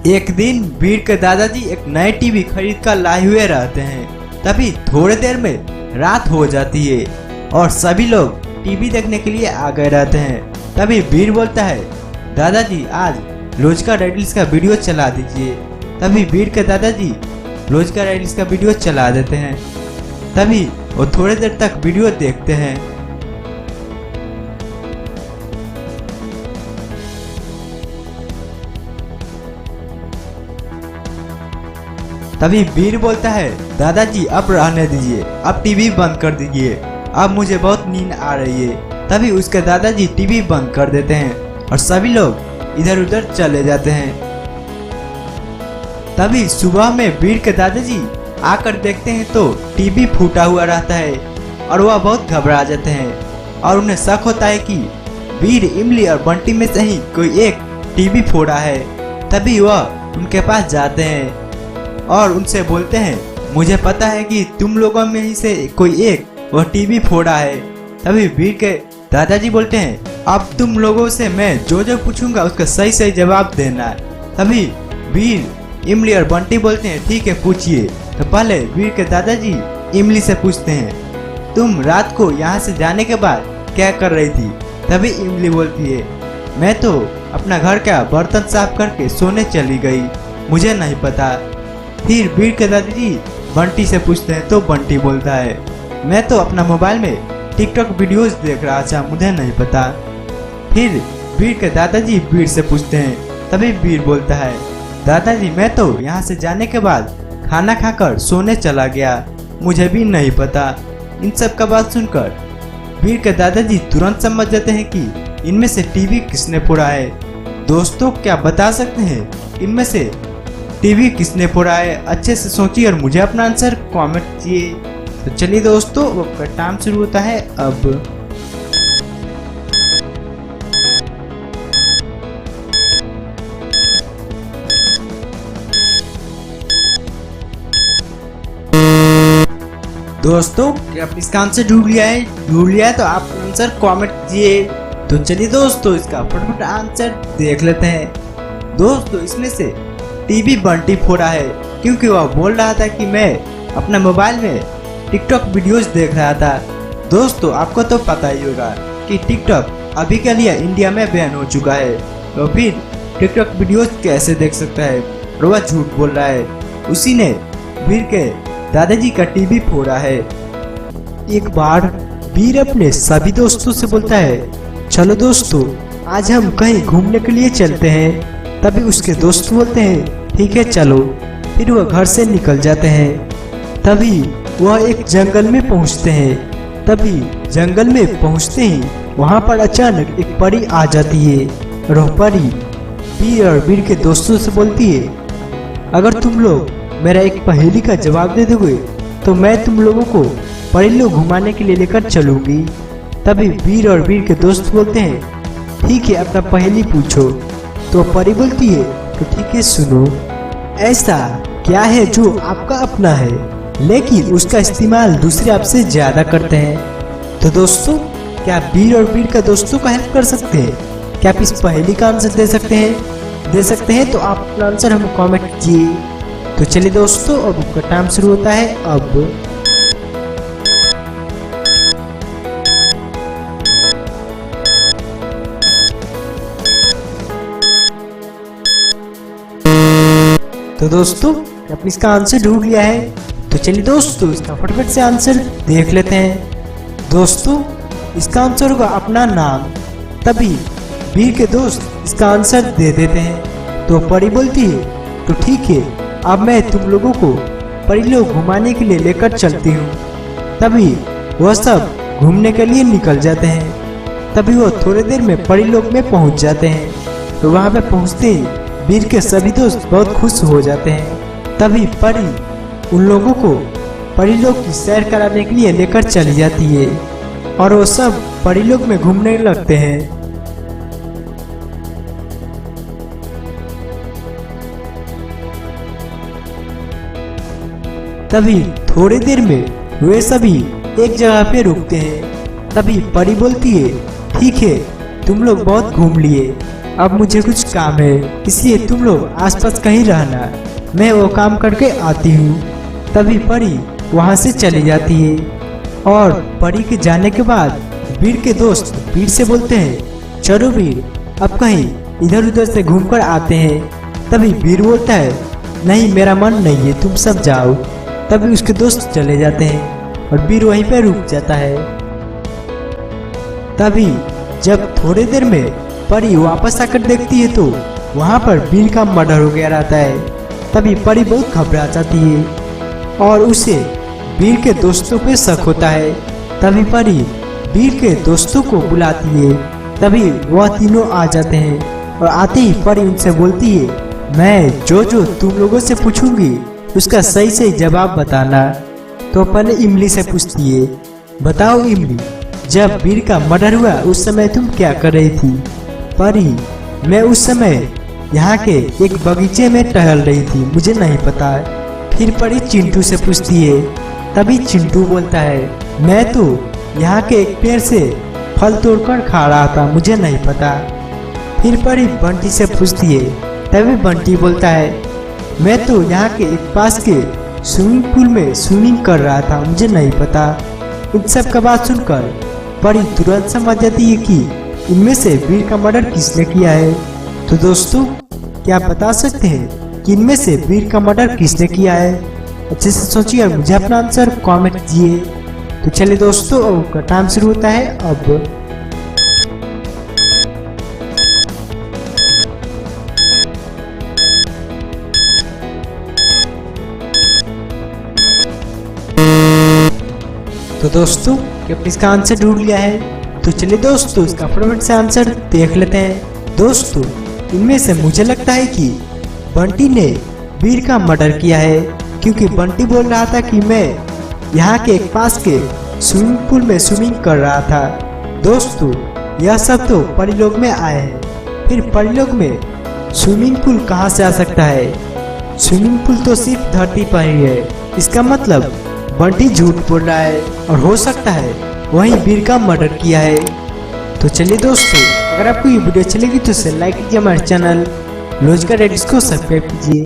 एक दिन वीर के दादाजी एक नए टीवी खरीद कर लाए हुए रहते हैं। तभी थोड़ी देर में रात हो जाती है और सभी लोग टीवी देखने के लिए आ गए रहते हैं। तभी वीर बोलता है, दादाजी आज लोजका रेडिल्स का वीडियो चला दीजिए। तभी वीर के दादाजी लोजका रेडिल्स का वीडियो चला देते हैं। तभी वो थोड़ी देर तक वीडियो देखते हैं। तभी वीर बोलता है, दादाजी अब रहने दीजिए, अब टीवी बंद कर दीजिए, अब मुझे बहुत नींद आ रही है। तभी उसके दादाजी टीवी बंद कर देते हैं और सभी लोग इधर उधर चले जाते हैं। तभी सुबह में वीर के दादाजी आकर देखते हैं तो टीवी फूटा हुआ रहता है और वह बहुत घबरा जाते हैं और उन्हें शक होता है कि वीर, इमली और बंटी में से ही कोई एक टीवी फोड़ा है। तभी वह उनके पास जाते हैं और उनसे बोलते हैं, मुझे पता है कि तुम लोगों में ही से कोई एक वह टीवी फोड़ा है। तभी वीर के दादाजी बोलते हैं, अब तुम लोगों से मैं जो जो पूछूंगा उसका सही सही जवाब देना है। तभी वीर, इमली और बंटी बोलते हैं, ठीक है पूछिए। तो पहले वीर के दादाजी इमली से पूछते हैं, तुम रात को यहाँ से जाने के बाद क्या कर रही थी? तभी इमली बोलती है, मैं तो अपना घर का बर्तन साफ करके सोने चली गई, मुझे नहीं पता। फिर वीर के दादाजी बंटी से पूछते हैं तो बंटी बोलता है, मैं तो अपना मोबाइल में टिकटॉक वीडियोस देख रहा था, मुझे नहीं पता। फिर वीर के दादाजी वीर से पूछते हैं। तभी वीर बोलता है, दादाजी मैं तो यहाँ से जाने के बाद खाना खाकर सोने चला गया, मुझे भी नहीं पता। इन सब का बात सुनकर वीर के दादाजी तुरंत समझ जाते हैं कि इनमें से टीवी किसने फोड़ा है। दोस्तों क्या बता सकते हैं इनमें से टीवी किसने फोड़ा है? अच्छे से सोचिए और मुझे अपना आंसर कमेंट कीजिए। तो चलिए दोस्तों, आपका टाइम शुरू होता है अब। दोस्तों क्या आप इसका आंसर ढूंढ लिया है? तो आप आंसर कमेंट कीजिए। तो चलिए दोस्तों, इसका फटाफट आंसर देख लेते हैं। दोस्तों इसमें से टीवी बंटी फोड़ा है, क्योंकि वह बोल रहा था कि मैं अपना मोबाइल में टिकटॉक वीडियोस देख रहा था। दोस्तों आपको तो पता ही होगा कि टिकटॉक अभी के लिए इंडिया में बैन हो चुका है, तो फिर टिकटॉक वीडियोस कैसे देख सकता है? और वह झूठ बोल रहा है, उसी ने वीर के दादाजी का टीवी फोड़ा है। एक बार वीर अपने सभी दोस्तों से बोलता है, चलो दोस्तों आज हम कहीं घूमने के लिए चलते हैं। तभी उसके दोस्त बोलते हैं, ठीक है चलो। फिर वह घर से निकल जाते हैं। तभी वह एक जंगल में पहुंचते हैं। तभी जंगल में पहुंचते ही वहां पर अचानक एक परी आ जाती है और वह परी वीर और वीर के दोस्तों से बोलती है, अगर तुम लोग मेरा एक पहेली का जवाब दे दोगे तो मैं तुम लोगों को परी लोग घुमाने के लिए लेकर चलूंगी। तभी वीर और वीर के दोस्त बोलते हैं, ठीक है अपना पहेली पूछो। तो परी बोलती है, तो ठीक है सुनो, ऐसा क्या है जो आपका अपना है लेकिन उसका इस्तेमाल दूसरे आपसे ज्यादा करते हैं? तो दोस्तों क्या वीर और वीर का दोस्तों का हेल्प कर सकते हैं? क्या आप इस पहेली का आंसर दे सकते हैं? तो आप अपना आंसर हमें कमेंट कीजिए। तो चलिए दोस्तों, अब आपका टाइम शुरू होता है अब। तो दोस्तों आपने इसका आंसर ढूंढ लिया है? तो चलिए दोस्तों इसका फटाफट से आंसर देख लेते हैं। दोस्तों इसका आंसर होगा अपना नाम। तभी वीर के दोस्त इसका आंसर दे देते हैं। तो परी बोलती है, तो ठीक है अब मैं तुम लोगों को परी लोग घुमाने के लिए लेकर चलती हूँ। तभी वह सब घूमने के लिए निकल जाते हैं। तभी वो थोड़ी देर में परी लोग में पहुँच जाते हैं। तो वहाँ पे पहुँचते ही वीर के सभी दोस्त बहुत खुश हो जाते हैं। तभी परी उन लोगों को परी लोग की सैर कराने के लिए लेकर चली जाती है और वो सब परी लोग में घूमने लगते हैं। तभी थोड़ी देर में वे सभी एक जगह पे रुकते हैं। तभी परी बोलती है, ठीक है तुम लोग बहुत घूम लिए, अब मुझे कुछ काम है, इसलिए तुम लोग आसपास कहीं रहना, मैं वो काम करके आती हूँ। तभी परी वहाँ से चली जाती है और परी के जाने के बाद वीर के दोस्त वीर से बोलते हैं, चलो वीर अब कहीं इधर उधर से घूमकर आते हैं। तभी वीर बोलता है, नहीं मेरा मन नहीं है, तुम सब जाओ। तभी उसके दोस्त चले जाते हैं और वीर वहीं पर रुक जाता है। तभी जब थोड़ी देर में परी वापस आकर देखती है तो वहाँ पर वीर का मर्डर हो गया रहता है। तभी परी बहुत घबरा जाती है और उसे वीर के दोस्तों पे शक होता है। तभी परी वीर के दोस्तों को बुलाती है। तभी वह तीनों आ जाते हैं और आते ही परी उनसे बोलती है, मैं जो तुम लोगों से पूछूंगी उसका सही सही जवाब बताना। तो पहले इमली से पूछती है, बताओ इमली, जब वीर का मर्डर हुआ उस समय तुम क्या कर रही थी? परी, मैं उस समय यहाँ के एक बगीचे में टहल रही थी, मुझे नहीं पता। फिर परी चिंटू से पूछती है। तभी चिंटू बोलता है, मैं तो यहाँ के एक पेड़ से फल तोड़कर खा रहा था, मुझे नहीं पता। फिर परी बंटी से पूछती है। तभी बंटी बोलता है, मैं तो यहाँ के एक पास के स्विमिंग पूल में स्विमिंग कर रहा था, मुझे नहीं पता। इन सब का बात सुनकर परी तुरंत समझ जाती है कि इनमें से वीर का मर्डर किसने किया है। तो दोस्तों, क्या आप बता सकते हैं कि इनमें से वीर का मर्डर किसने किया है? अच्छे से सोचिए और मुझे अपना आंसर कमेंट कीजिए। तो चलिए दोस्तों, अब का टाइम शुरू होता है। अब तो दोस्तों, क्या आपने इसका आंसर ढूंढ लिया है? तो चलिए दोस्तों, इसका फटाफट से आंसर देख लेते हैं। दोस्तों, इनमें से मुझे लगता है कि बंटी ने वीर का मर्डर किया है, क्योंकि बंटी बोल रहा था कि मैं यहाँ के एक पास के स्विमिंग पूल में स्विमिंग कर रहा था। दोस्तों, यह सब तो परिलोक में आए हैं, फिर परिलोक में स्विमिंग पूल कहाँ से आ सकता है? स्विमिंग पूल तो सिर्फ धरती पर ही है। इसका मतलब बंटी झूठ बोल रहा है और हो सकता है वही वीर का मर्डर किया है। तो चलिए दोस्तों, अगर आपको ये वीडियो अच्छी लगी तो इसे लाइक कीजिए, हमारे चैनल लॉजिकल रेडिस को सब्सक्राइब कीजिए।